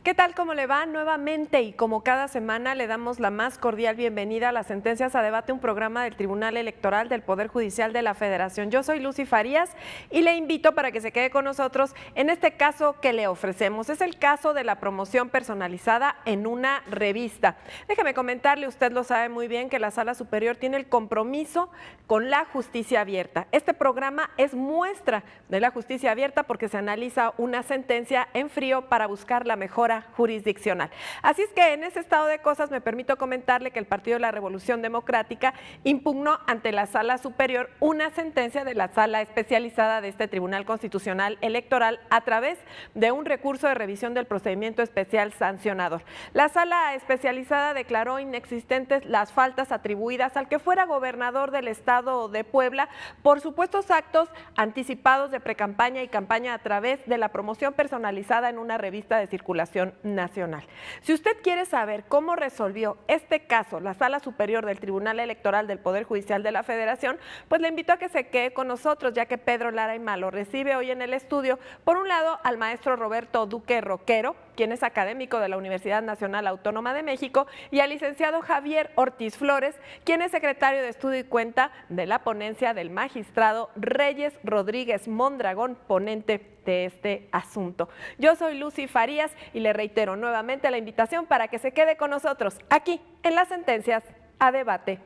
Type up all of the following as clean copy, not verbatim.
¿Qué tal? ¿Cómo le va? Nuevamente y como cada semana le damos la más cordial bienvenida a las Sentencias a Debate, un programa del Tribunal Electoral del Poder Judicial de la Federación. Yo soy Lucy Farías y le invito para que se quede con nosotros en este caso que le ofrecemos. Es el caso de la promoción personalizada en una revista. Déjeme comentarle, usted lo sabe muy bien, que la Sala Superior tiene el compromiso con la justicia abierta. Este programa es muestra de la justicia abierta porque se analiza una sentencia en frío para buscar la mejora jurisdiccional. Así es que en ese estado de cosas me permito comentarle que el Partido de la Revolución Democrática impugnó ante la Sala Superior una sentencia de la Sala Especializada de este Tribunal Constitucional Electoral a través de un recurso de revisión del procedimiento especial sancionador. La Sala Especializada declaró inexistentes las faltas atribuidas al que fuera gobernador del estado de Puebla por supuestos actos anticipados de precampaña y campaña a través de la promoción personalizada en una revista de circulación nacional. Si usted quiere saber cómo resolvió este caso la Sala Superior del Tribunal Electoral del Poder Judicial de la Federación, pues le invito a que se quede con nosotros, ya que Pedro Lara Ayma lo recibe hoy en el estudio, por un lado al maestro Roberto Duque Roquero, quien es académico de la Universidad Nacional Autónoma de México, y al licenciado Javier Ortiz Flores, quien es secretario de Estudio y Cuenta de la ponencia del magistrado Reyes Rodríguez Mondragón, ponente de este asunto. Yo soy Lucy Farías y le reitero nuevamente la invitación para que se quede con nosotros aquí en las Sentencias a Debate.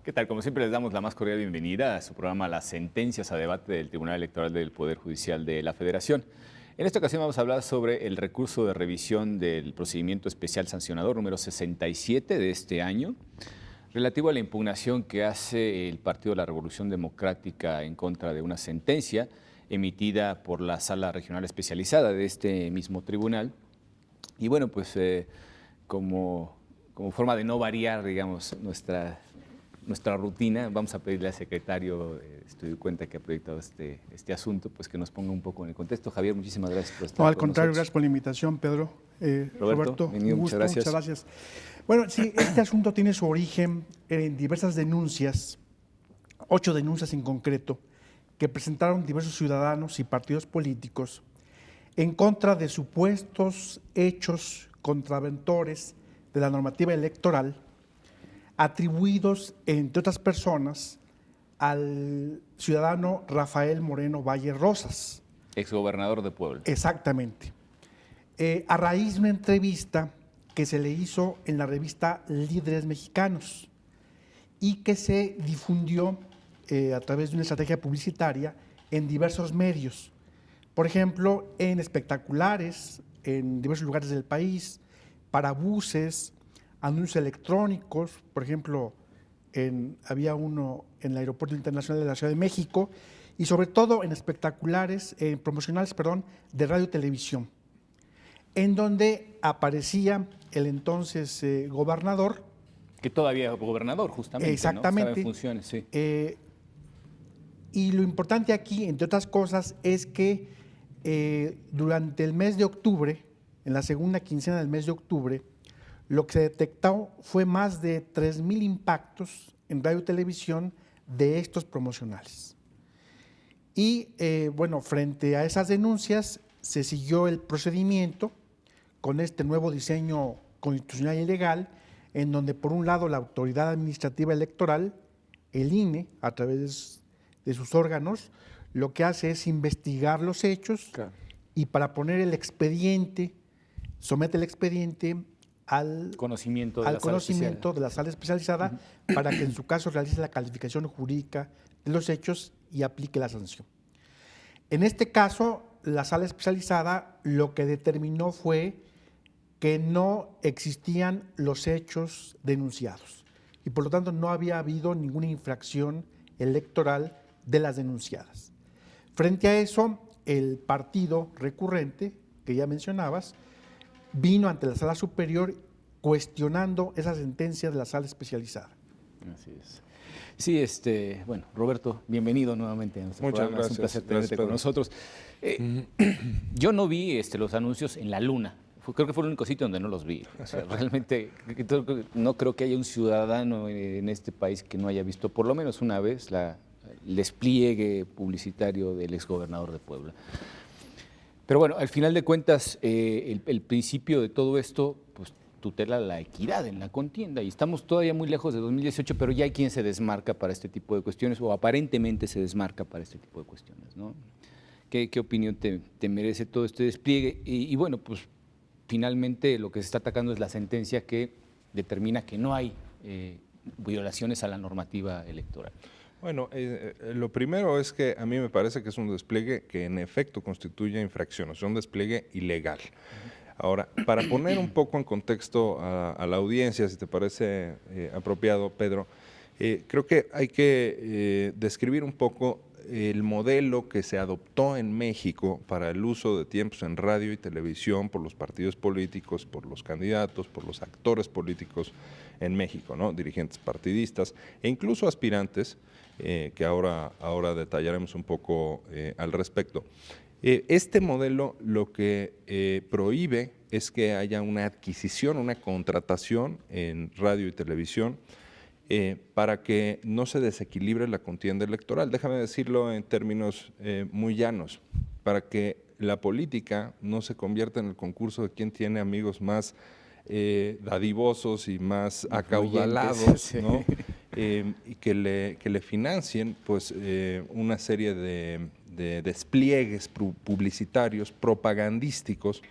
¿Qué tal? Como siempre les damos la más cordial bienvenida a su programa Las Sentencias a Debate del Tribunal Electoral del Poder Judicial de la Federación. En esta ocasión vamos a hablar sobre el recurso de revisión del procedimiento especial sancionador número 67 de este año, relativo a la impugnación que hace el Partido de la Revolución Democrática en contra de una sentencia emitida por la Sala Regional Especializada de este mismo tribunal. Y bueno, pues como forma de no variar, digamos, nuestra rutina, vamos a pedirle al secretario de Estudio y Cuenta que ha proyectado este asunto, pues que nos ponga un poco en el contexto. Javier, muchísimas gracias por estar No, al con contrario, nosotros. Gracias por la invitación, Pedro. Roberto, bienvenido, un gusto, muchas gracias. Bueno, sí, este asunto tiene su origen en diversas denuncias, 8 denuncias en concreto, que presentaron diversos ciudadanos y partidos políticos en contra de supuestos hechos contraventores de la normativa electoral, atribuidos, entre otras personas, al ciudadano Rafael Moreno Valle Rosas. Exgobernador de Puebla. Exactamente. A raíz de una entrevista que se le hizo en la revista Líderes Mexicanos y que se difundió a través de una estrategia publicitaria en diversos medios. Por ejemplo, en espectaculares, en diversos lugares del país, para buses, anuncios electrónicos, por ejemplo, había uno en el Aeropuerto Internacional de la Ciudad de México, y sobre todo en espectaculares, promocionales, de radio y televisión, en donde aparecía el entonces gobernador. Que todavía es gobernador, justamente. Exactamente. ¿No? Estaba en funciones, sí. Y lo importante aquí, entre otras cosas, es que durante el mes de octubre, en la segunda quincena del mes de octubre, lo que se detectó fue más de 3,000 impactos en radio y televisión de estos promocionales. Y bueno, frente a esas denuncias se siguió el procedimiento con este nuevo diseño constitucional y legal, en donde por un lado la Autoridad Administrativa Electoral, el INE, a través de sus órganos, lo que hace es investigar los hechos. Claro. Y para poner el expediente, somete el expediente al conocimiento de la sala especializada para que en su caso realice la calificación jurídica de los hechos y aplique la sanción. En este caso, la sala especializada lo que determinó fue que no existían los hechos denunciados y por lo tanto no había habido ninguna infracción electoral de las denunciadas. Frente a eso, el partido recurrente, que ya mencionabas, vino ante la Sala Superior cuestionando esa sentencia de la Sala Especializada. Así es. Sí, bueno, Roberto, bienvenido nuevamente a nuestro programa. Gracias. Es un placer tenerte con nosotros. Yo no vi los anuncios en la luna. creo que fue el único sitio donde no los vi. O sea, realmente no creo que haya un ciudadano en este país que no haya visto por lo menos una vez el despliegue publicitario del exgobernador de Puebla. Pero bueno, al final de cuentas, el principio de todo esto, pues tutela la equidad en la contienda y estamos todavía muy lejos de 2018, pero ya hay quien se desmarca para este tipo de cuestiones o aparentemente se desmarca para este tipo de cuestiones, ¿no? ¿Qué opinión te merece todo este despliegue? Y bueno, pues finalmente lo que se está atacando es la sentencia que determina que no hay violaciones a la normativa electoral. Bueno, lo primero es que a mí me parece que es un despliegue que en efecto constituye infracción, es un despliegue ilegal. Ahora, para poner un poco en contexto a la audiencia, si te parece apropiado, Pedro, creo que hay que describir un poco el modelo que se adoptó en México para el uso de tiempos en radio y televisión por los partidos políticos, por los candidatos, por los actores políticos en México, ¿no? Dirigentes partidistas e incluso aspirantes, que ahora detallaremos un poco al respecto. Este modelo lo que prohíbe es que haya una adquisición, una contratación en radio y televisión para que no se desequilibre la contienda electoral. Déjame decirlo en términos muy llanos, para que la política no se convierta en el concurso de quién tiene amigos más dadivosos y más acaudalados, sí, ¿no? Y que le financien pues, una serie de despliegues publicitarios, propagandísticos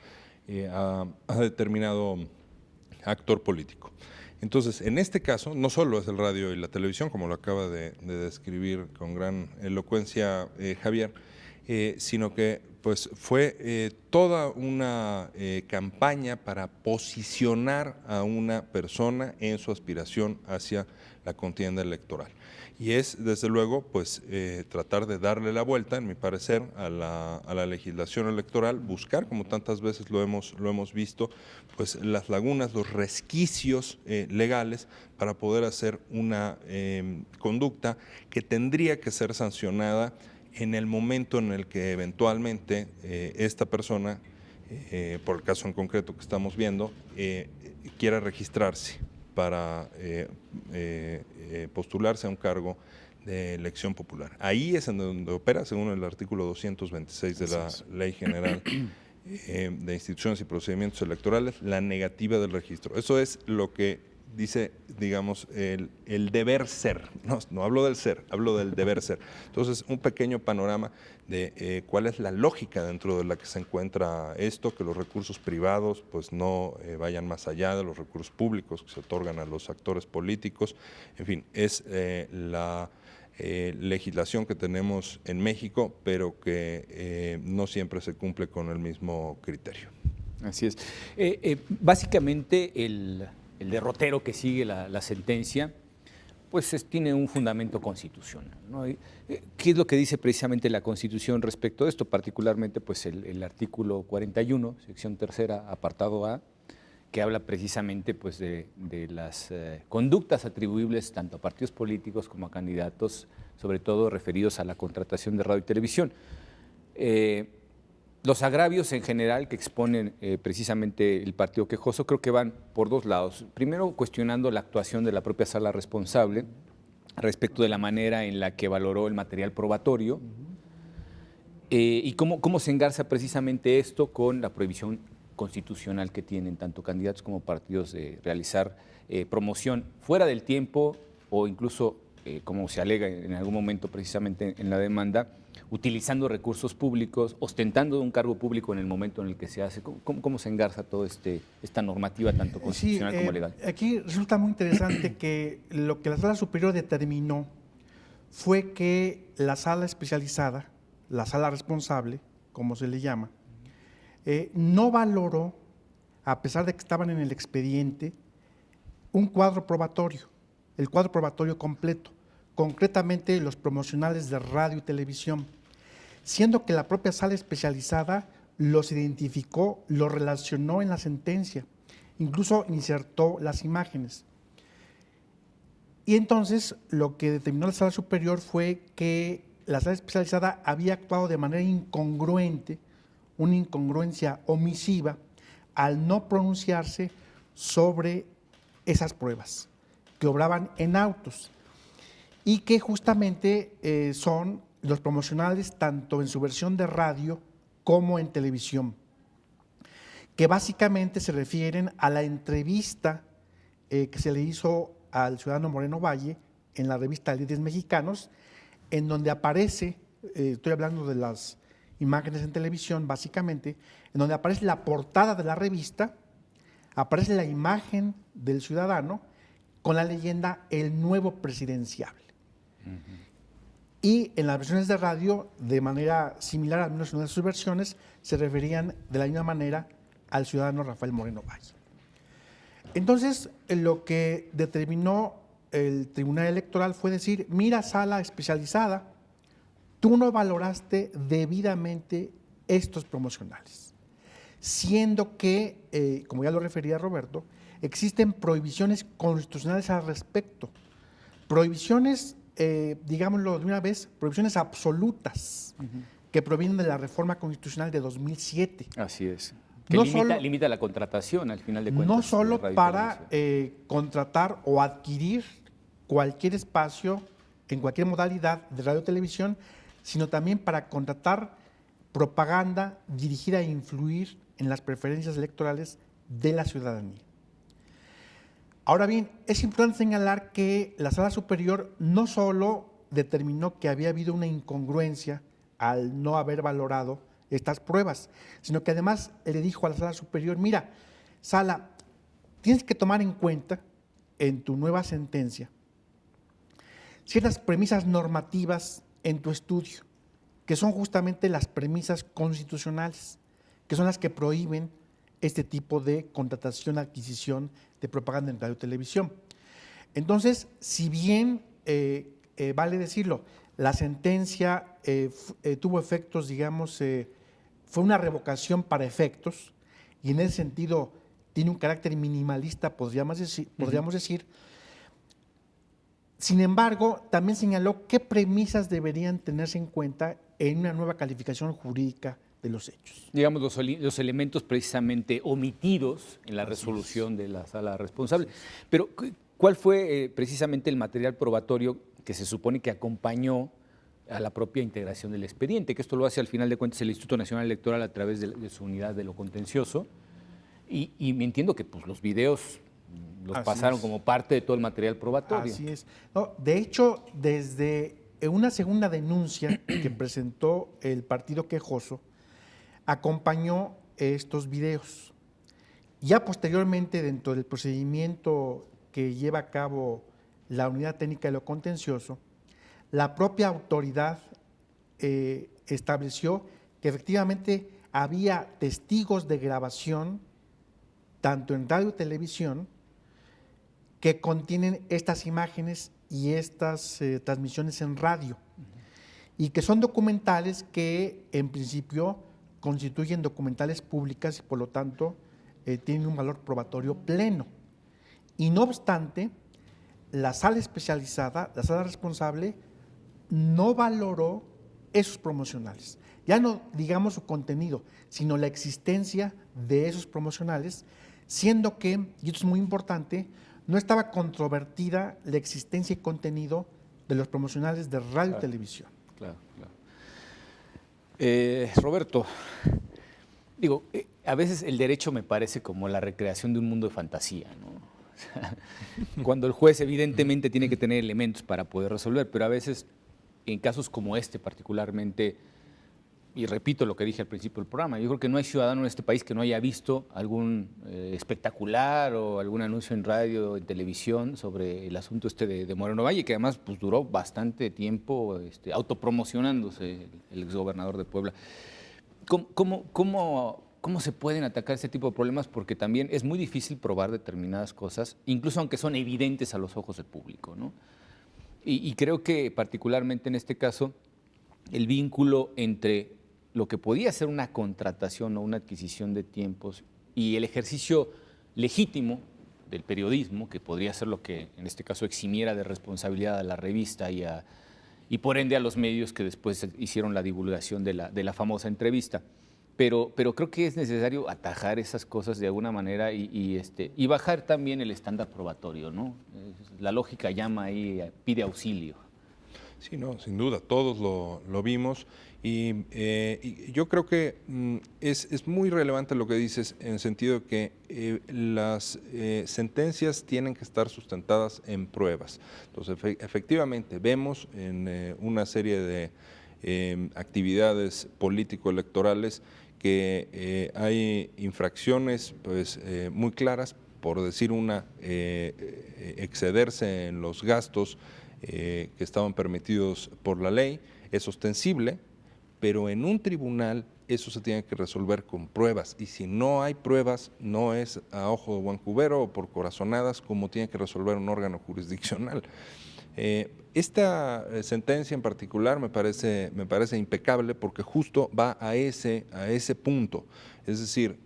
a determinado actor político. Entonces, en este caso, no solo es el radio y la televisión, como lo acaba de describir con gran elocuencia Javier, sino que pues, fue toda una campaña para posicionar a una persona en su aspiración hacia la contienda electoral. Y es, desde luego, pues tratar de darle la vuelta, en mi parecer, a la legislación electoral, buscar, como tantas veces lo hemos visto, pues las lagunas, los resquicios legales para poder hacer una conducta que tendría que ser sancionada en el momento en el que eventualmente esta persona, por el caso en concreto que estamos viendo, quiera registrarse para postularse a un cargo de elección popular. Ahí es en donde opera, según el artículo 226 de la Ley General de Instituciones y Procedimientos Electorales, la negativa del registro. Eso es lo que dice, digamos, el deber ser. No hablo del ser, hablo del deber ser. Entonces, un pequeño panorama de cuál es la lógica dentro de la que se encuentra esto, que los recursos privados pues no vayan más allá de los recursos públicos que se otorgan a los actores políticos. En fin, es la legislación que tenemos en México, pero que no siempre se cumple con el mismo criterio. Así es. Básicamente, el derrotero que sigue la sentencia, pues tiene un fundamento constitucional, ¿no? ¿Qué es lo que dice precisamente la Constitución respecto a esto? Particularmente pues el artículo 41, sección tercera, apartado A, que habla precisamente pues, de las conductas atribuibles tanto a partidos políticos como a candidatos, sobre todo referidos a la contratación de radio y televisión. Los agravios en general que exponen precisamente el partido quejoso creo que van por dos lados. Primero, cuestionando la actuación de la propia sala responsable respecto de la manera en la que valoró el material probatorio y cómo se engarza precisamente esto con la prohibición constitucional que tienen tanto candidatos como partidos de realizar promoción fuera del tiempo o incluso, como se alega en algún momento precisamente en la demanda, utilizando recursos públicos, ostentando un cargo público en el momento en el que se hace. ¿Cómo se engarza toda esta normativa, tanto constitucional como legal? Aquí resulta muy interesante que lo que la Sala Superior determinó fue que la sala especializada, la sala responsable, como se le llama, no valoró, a pesar de que estaban en el expediente, un cuadro probatorio, el cuadro probatorio completo, concretamente los promocionales de radio y televisión, siendo que la propia sala especializada los identificó, los relacionó en la sentencia, incluso insertó las imágenes. Y entonces lo que determinó la sala superior fue que la sala especializada había actuado de manera incongruente, una incongruencia omisiva, al no pronunciarse sobre esas pruebas que obraban en autos y que justamente son los promocionales tanto en su versión de radio como en televisión, que básicamente se refieren a la entrevista que se le hizo al ciudadano Moreno Valle en la revista Líderes Mexicanos, en donde aparece, estoy hablando de las imágenes en televisión básicamente, en donde aparece la portada de la revista, aparece la imagen del ciudadano con la leyenda "El nuevo presidenciable". Y en las versiones de radio, de manera similar, al menos en una de sus versiones, se referían de la misma manera al ciudadano Rafael Moreno Valle. Entonces, lo que determinó el Tribunal Electoral fue decir: mira, sala especializada, tú no valoraste debidamente estos promocionales, siendo que, como ya lo refería Roberto, existen prohibiciones constitucionales al respecto, prohibiciones, digámoslo de una vez, prohibiciones absolutas que provienen de la reforma constitucional de 2007. Así es. Que No limita la contratación, al final de cuentas. No solo de radio y para televisión. contratar o adquirir cualquier espacio en cualquier modalidad de radio y televisión, sino también para contratar propaganda dirigida a influir en las preferencias electorales de la ciudadanía. Ahora bien, es importante señalar que la Sala Superior no solo determinó que había habido una incongruencia al no haber valorado estas pruebas, sino que además le dijo a la Sala Superior: mira, Sala, tienes que tomar en cuenta en tu nueva sentencia ciertas premisas normativas en tu estudio, que son justamente las premisas constitucionales, que son las que prohíben este tipo de contratación, adquisición de propaganda en radio y televisión. Entonces, si bien, vale decirlo, la sentencia tuvo efectos, digamos, fue una revocación para efectos, y en ese sentido tiene un carácter minimalista, podríamos decir. Sin embargo, también señaló qué premisas deberían tenerse en cuenta en una nueva calificación jurídica de los hechos. Digamos, los elementos precisamente omitidos en la resolución de la sala responsable. Pero, ¿cuál fue precisamente el material probatorio que se supone que acompañó a la propia integración del expediente? Que esto lo hace al final de cuentas el Instituto Nacional Electoral a través de su unidad de lo contencioso. Y me entiendo que pues, los videos los pasaron como parte de todo el material probatorio. Así es. No, de hecho, desde una segunda denuncia que presentó el partido quejoso, acompañó estos videos. Ya posteriormente, dentro del procedimiento que lleva a cabo la Unidad Técnica de lo Contencioso, la propia autoridad estableció que efectivamente había testigos de grabación, tanto en radio y televisión, que contienen estas imágenes y estas transmisiones en radio, y que son documentales que en principio constituyen documentales públicas y por lo tanto tienen un valor probatorio pleno. Y no obstante, la sala especializada, la sala responsable, no valoró esos promocionales. Ya no digamos su contenido, sino la existencia de esos promocionales, siendo que, y esto es muy importante, no estaba controvertida la existencia y contenido de los promocionales de radio y televisión. Claro, claro. Roberto, digo, a veces el derecho me parece como la recreación de un mundo de fantasía, ¿no? O sea, cuando el juez evidentemente tiene que tener elementos para poder resolver, pero a veces en casos como este particularmente, y repito lo que dije al principio del programa, yo creo que no hay ciudadano en este país que no haya visto algún espectacular o algún anuncio en radio o en televisión sobre el asunto de Moreno Valle, que además pues, duró bastante tiempo autopromocionándose el exgobernador de Puebla. ¿Cómo se pueden atacar ese tipo de problemas? Porque también es muy difícil probar determinadas cosas, incluso aunque son evidentes a los ojos del público, ¿no? Y creo que particularmente en este caso, el vínculo entre lo que podía ser una contratación o una adquisición de tiempos y el ejercicio legítimo del periodismo, que podría ser lo que en este caso eximiera de responsabilidad a la revista y por ende a los medios que después hicieron la divulgación de la famosa entrevista. pero creo que es necesario atajar esas cosas de alguna manera y bajar también el estándar probatorio, ¿no? La lógica llama ahí, pide auxilio. Sí, no, sin duda, todos lo vimos y yo creo que es muy relevante lo que dices en el sentido de que las sentencias tienen que estar sustentadas en pruebas. Entonces, efectivamente, vemos en una serie de actividades político-electorales que hay infracciones pues, muy claras, por decir una, excederse en los gastos que estaban permitidos por la ley, es ostensible, pero en un tribunal eso se tiene que resolver con pruebas, y si no hay pruebas, no es a ojo de buen cubero o por corazonadas como tiene que resolver un órgano jurisdiccional. Esta sentencia en particular me parece impecable porque justo va a ese punto. Es decir,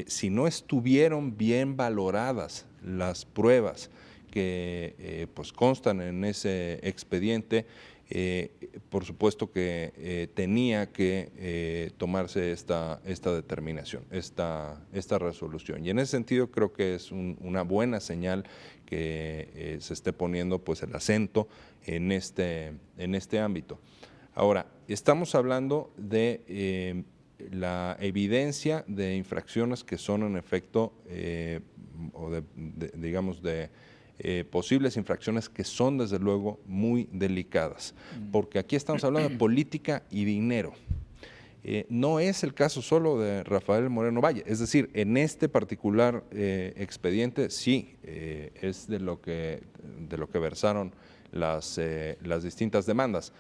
si no estuvieron bien valoradas las pruebas que pues constan en ese expediente, por supuesto que tenía que tomarse esta determinación, esta resolución. Y en ese sentido creo que es una buena señal que se esté poniendo pues el acento en este ámbito. Ahora, estamos hablando de la evidencia de infracciones que son en efecto, o digamos de posibles infracciones que son desde luego muy delicadas, porque aquí estamos hablando de política y dinero. No es el caso solo de Rafael Moreno Valle, es decir, en este particular expediente sí es de lo que versaron las distintas demandas,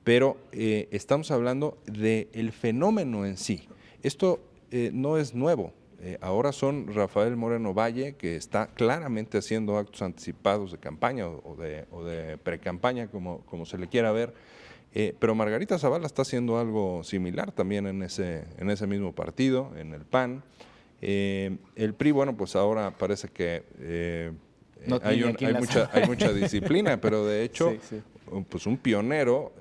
pero estamos hablando del fenómeno en sí. Esto no es nuevo. Ahora son Rafael Moreno Valle, que está claramente haciendo actos anticipados de campaña o de precampaña, como se le quiera ver, pero Margarita Zavala está haciendo algo similar también en ese mismo partido, en el PAN. El PRI, bueno, pues ahora parece que no hay mucha disciplina, pero de hecho, sí. Pues un pionero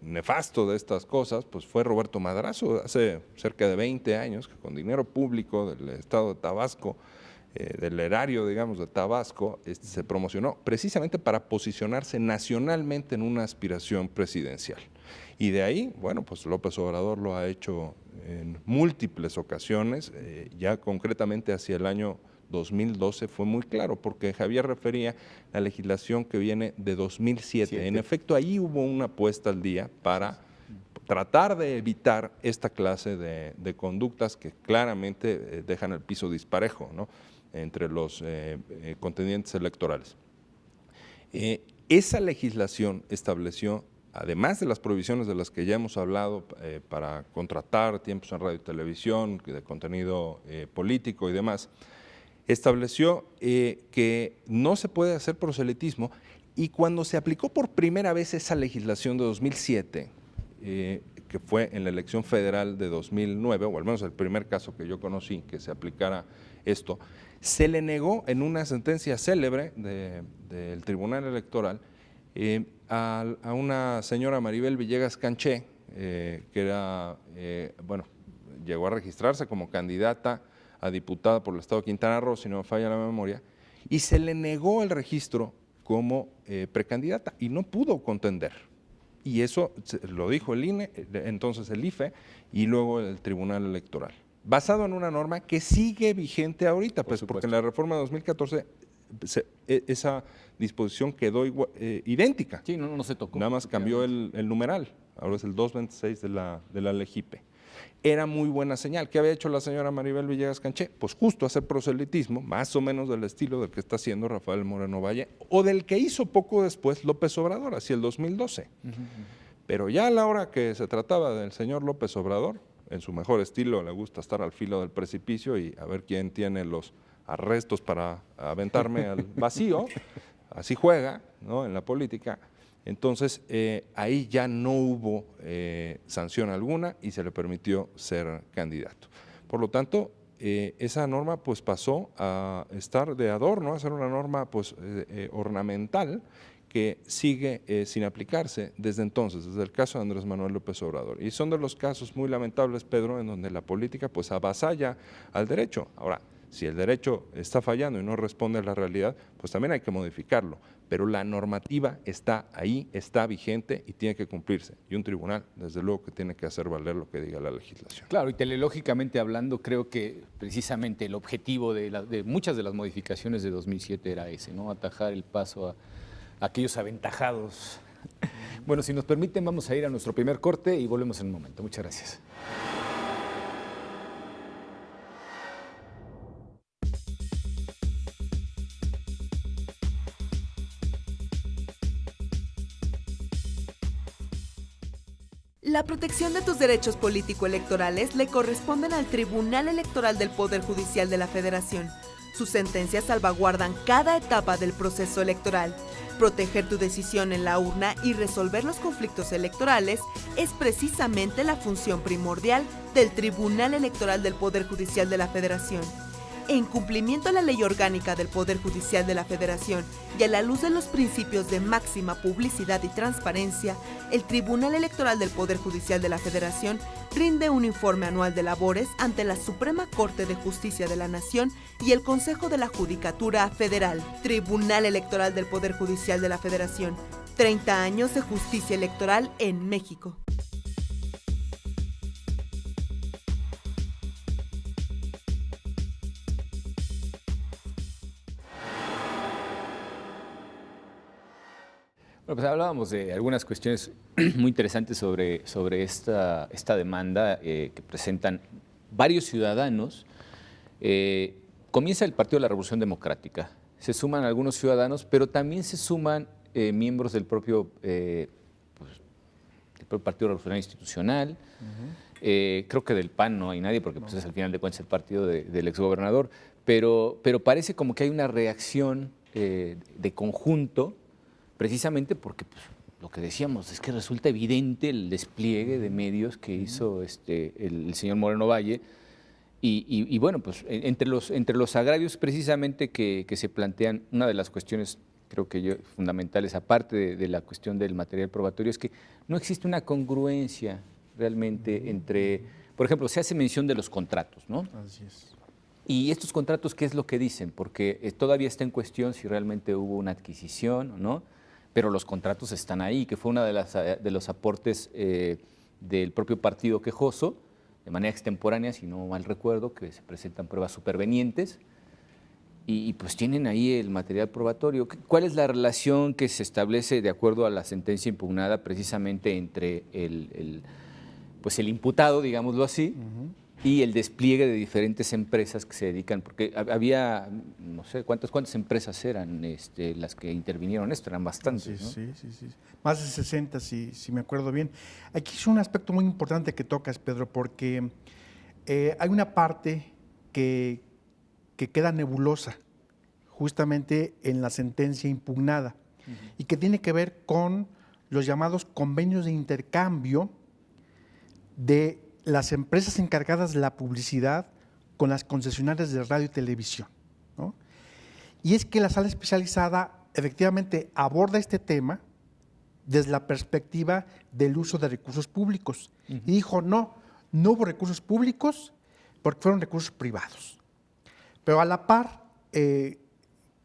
nefasto de estas cosas pues fue Roberto Madrazo hace cerca de 20 años, que con dinero público del estado de Tabasco, del erario, digamos, de Tabasco, se promocionó precisamente para posicionarse nacionalmente en una aspiración presidencial. Y de ahí, bueno, pues López Obrador lo ha hecho en múltiples ocasiones, ya concretamente hacia el año 2012 fue muy claro, porque Javier refería a la legislación que viene de 2007. En efecto, ahí hubo una puesta al día para tratar de evitar esta clase de conductas que claramente dejan el piso disparejo, ¿no?, entre los contendientes electorales. Esa legislación estableció, además de las prohibiciones de las que ya hemos hablado, para contratar tiempos en radio y televisión, de contenido político y demás, estableció que no se puede hacer proselitismo, y cuando se aplicó por primera vez esa legislación de 2007, que fue en la elección federal de 2009, o al menos el primer caso que yo conocí que se aplicara esto, se le negó en una sentencia célebre del Tribunal Electoral a una señora Maribel Villegas Canché, que era, bueno, llegó a registrarse como candidata a diputada por el estado de Quintana Roo, si no me falla la memoria, y se le negó el registro como precandidata y no pudo contender. Y eso lo dijo el INE, entonces el IFE, y luego el Tribunal Electoral, basado en una norma que sigue vigente ahorita, pues porque en la reforma de 2014 esa disposición quedó idéntica. Sí, no se tocó. Nada más cambió el numeral, ahora es el 226 de la LEGIPE. Era muy buena señal. ¿Qué había hecho la señora Maribel Villegas Canché? Pues justo hacer proselitismo, más o menos del estilo del que está haciendo Rafael Moreno Valle, o del que hizo poco después López Obrador, hacia el 2012. Pero ya a la hora que se trataba del señor López Obrador, en su mejor estilo, le gusta estar al filo del precipicio y a ver quién tiene los arrestos para aventarme al vacío, así juega, ¿no?, en la política. Entonces, ahí ya no hubo sanción alguna y se le permitió ser candidato. Por lo tanto, esa norma pues pasó a estar de adorno, a ser una norma pues ornamental, que sigue sin aplicarse desde entonces, desde el caso de Andrés Manuel López Obrador. Y son de los casos muy lamentables, Pedro, en donde la política pues avasalla al derecho. Ahora, si el derecho está fallando y no responde a la realidad, pues también hay que modificarlo. Pero la normativa está ahí, está vigente y tiene que cumplirse. Y un tribunal, desde luego, que tiene que hacer valer lo que diga la legislación. Claro, y teleológicamente hablando, creo que precisamente el objetivo de muchas de las modificaciones de 2007 era ese, ¿no? Atajar el paso a aquellos aventajados. Bueno, si nos permiten, vamos a ir a nuestro primer corte y volvemos en un momento. Muchas gracias. La protección de tus derechos político-electorales le corresponden al Tribunal Electoral del Poder Judicial de la Federación. Sus sentencias salvaguardan cada etapa del proceso electoral. Proteger tu decisión en la urna y resolver los conflictos electorales es precisamente la función primordial del Tribunal Electoral del Poder Judicial de la Federación. En cumplimiento a la Ley Orgánica del Poder Judicial de la Federación y a la luz de los principios de máxima publicidad y transparencia, el Tribunal Electoral del Poder Judicial de la Federación rinde un informe anual de labores ante la Suprema Corte de Justicia de la Nación y el Consejo de la Judicatura Federal. Tribunal Electoral del Poder Judicial de la Federación. 30 años de justicia electoral en México. Bueno, pues hablábamos de algunas cuestiones muy interesantes sobre esta demanda que presentan varios ciudadanos. Comienza el Partido de la Revolución Democrática, se suman algunos ciudadanos, pero también se suman miembros del propio Partido Revolucionario Institucional. Creo que del PAN no hay nadie, porque pues, es al final de cuentas el partido del exgobernador, pero parece como que hay una reacción de conjunto, precisamente porque pues, lo que decíamos es que resulta evidente el despliegue de medios que hizo el señor Moreno Valle y bueno, pues entre los agravios precisamente que se plantean, una de las cuestiones creo que fundamentales, aparte de la cuestión del material probatorio, es que no existe una congruencia realmente entre, por ejemplo, se hace mención de los contratos, ¿no? Así es. Y estos contratos, ¿qué es lo que dicen? Porque todavía está en cuestión si realmente hubo una adquisición o no, pero los contratos están ahí, que fue uno de los aportes del propio partido quejoso, de manera extemporánea, si no mal recuerdo, que se presentan pruebas supervenientes y pues tienen ahí el material probatorio. ¿Cuál es la relación que se establece de acuerdo a la sentencia impugnada precisamente entre el imputado, digámoslo así, y el despliegue de diferentes empresas que se dedican, porque había, no sé, ¿cuántas empresas eran las que intervinieron en esto? Eran bastantes, ¿no? Sí. Más de 60, si me acuerdo bien. Aquí es un aspecto muy importante que tocas, Pedro, porque hay una parte que queda nebulosa justamente en la sentencia impugnada y que tiene que ver con los llamados convenios de intercambio de las empresas encargadas de la publicidad con las concesionarias de radio y televisión, ¿no? Y es que la sala especializada efectivamente aborda este tema desde la perspectiva del uso de recursos públicos. Y dijo, no hubo recursos públicos porque fueron recursos privados. Pero a la par, ¿qué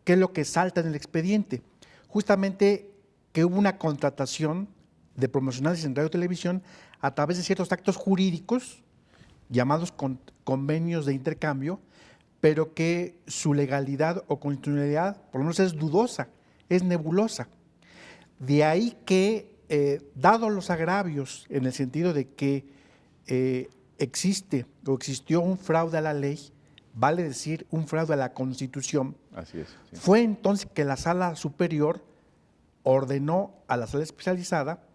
es lo que salta en el expediente? Justamente que hubo una contratación de promocionales en radio y televisión a través de ciertos actos jurídicos llamados convenios de intercambio, pero que su legalidad o constitucionalidad por lo menos es dudosa, es nebulosa. De ahí que, dado los agravios en el sentido de que existió un fraude a la ley, vale decir un fraude a la Constitución, Así es, sí. Fue entonces que la Sala Superior ordenó a la Sala Especializada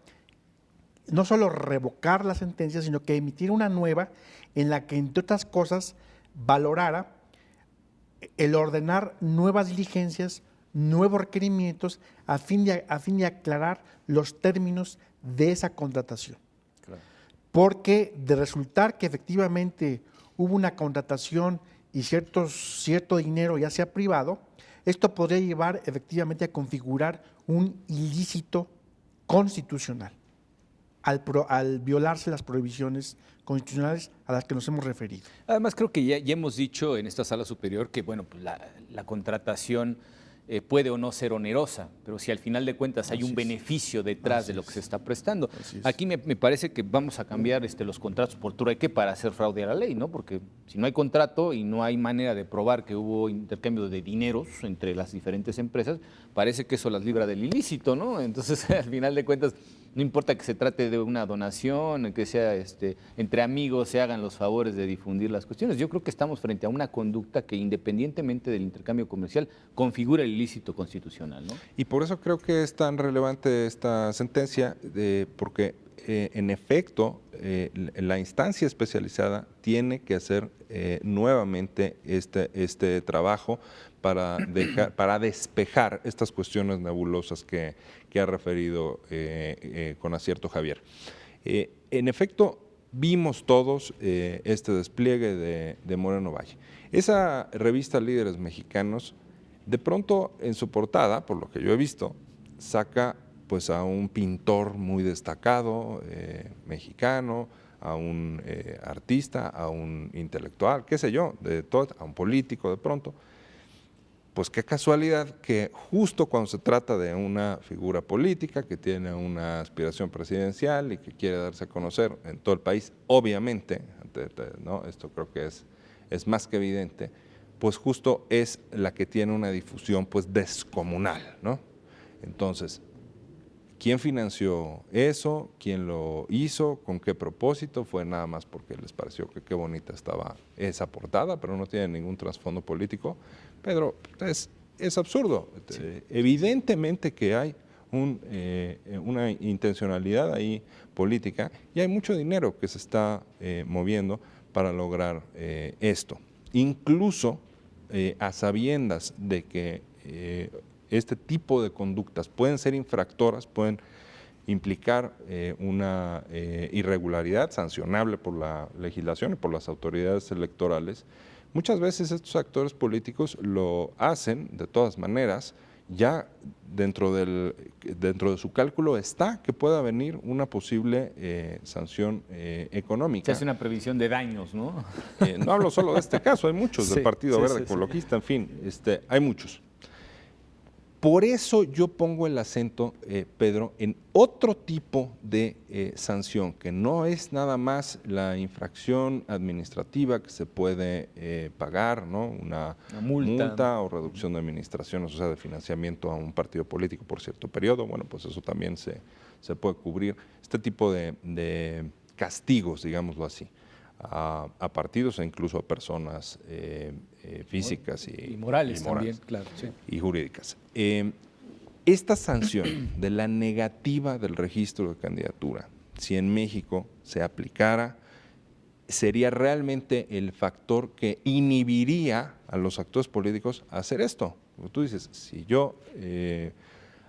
no solo revocar la sentencia, sino que emitir una nueva en la que, entre otras cosas, valorara el ordenar nuevas diligencias, nuevos requerimientos, a fin de aclarar los términos de esa contratación. Claro. Porque de resultar que efectivamente hubo una contratación y cierto dinero ya sea privado, esto podría llevar efectivamente a configurar un ilícito constitucional al violarse las prohibiciones constitucionales a las que nos hemos referido. Además, creo que ya hemos dicho en esta sala superior que bueno, pues la contratación puede o no ser onerosa, pero si al final de cuentas hay un beneficio detrás de lo que se está prestando. Aquí me parece que vamos a cambiar los contratos por trueque para hacer fraude a la ley, ¿no? Porque si no hay contrato y no hay manera de probar que hubo intercambio de dineros entre las diferentes empresas, parece que eso las libra del ilícito, ¿no? Entonces, al final de cuentas, no importa que se trate de una donación, que sea entre amigos se hagan los favores de difundir las cuestiones. Yo creo que estamos frente a una conducta que, independientemente del intercambio comercial, configura el ilícito constitucional, ¿no? Y por eso creo que es tan relevante esta sentencia, porque en efecto la instancia especializada tiene que hacer nuevamente este trabajo para despejar estas cuestiones nebulosas que ha referido con acierto Javier. En efecto, vimos todos este despliegue de Moreno Valle. Esa revista Líderes Mexicanos, de pronto en su portada, por lo que yo he visto, saca pues a un pintor muy destacado mexicano, a un artista, a un intelectual, qué sé yo, a un político de pronto. Pues qué casualidad que justo cuando se trata de una figura política que tiene una aspiración presidencial y que quiere darse a conocer en todo el país, obviamente, ¿no? Esto creo que es más que evidente, pues justo es la que tiene una difusión pues descomunal, ¿no? Entonces, ¿quién financió eso? ¿Quién lo hizo? ¿Con qué propósito? Fue nada más porque les pareció que qué bonita estaba esa portada, pero no tiene ningún trasfondo político. Pedro, es absurdo. Sí. Evidentemente que hay una intencionalidad ahí política y hay mucho dinero que se está moviendo para lograr esto. Incluso a sabiendas de que este tipo de conductas pueden ser infractoras, pueden implicar una irregularidad sancionable por la legislación y por las autoridades electorales. Muchas veces estos actores políticos lo hacen de todas maneras, ya dentro de su cálculo está que pueda venir una posible sanción económica. Se hace una previsión de daños, ¿no? No hablo solo de este caso, hay muchos del Partido Verde Ecologista, en fin, hay muchos. Por eso yo pongo el acento, Pedro, en otro tipo de sanción, que no es nada más la infracción administrativa que se puede pagar, ¿no? Una multa o reducción de administraciones, o sea, de financiamiento a un partido político por cierto periodo. Bueno, pues eso también se puede cubrir. Este tipo de castigos, digámoslo así, a partidos e incluso a personas físicas y morales también, claro, sí. Y jurídicas. Esta sanción de la negativa del registro de candidatura, si en México se aplicara, sería realmente el factor que inhibiría a los actores políticos a hacer esto. Como tú dices, si yo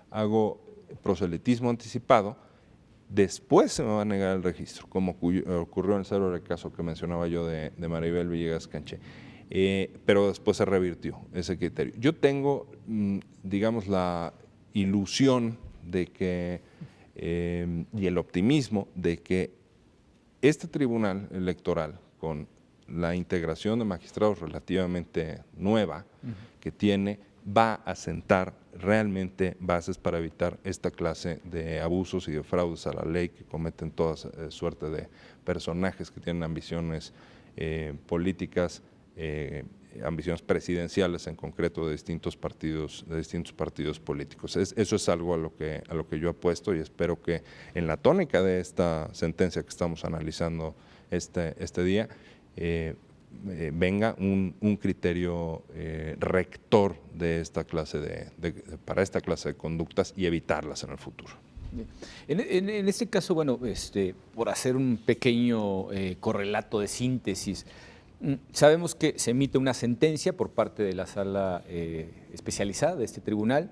hago proselitismo anticipado, después se me va a negar el registro, como ocurrió en el célebre caso que mencionaba yo de Maribel Villegas Canché. Pero después se revirtió ese criterio. Yo tengo, digamos, la ilusión de que, y el optimismo de que este tribunal electoral, con la integración de magistrados relativamente nueva que tiene, va a sentar realmente bases para evitar esta clase de abusos y de fraudes a la ley que cometen toda suerte de personajes que tienen ambiciones políticas, ambiciones presidenciales en concreto de distintos partidos políticos. Eso es algo a lo que yo apuesto y espero que en la tónica de esta sentencia que estamos analizando este día venga un criterio rector de esta clase para esta clase de conductas y evitarlas en el futuro. En este caso, bueno, por hacer un pequeño correlato de síntesis, sabemos que se emite una sentencia por parte de la sala especializada de este tribunal.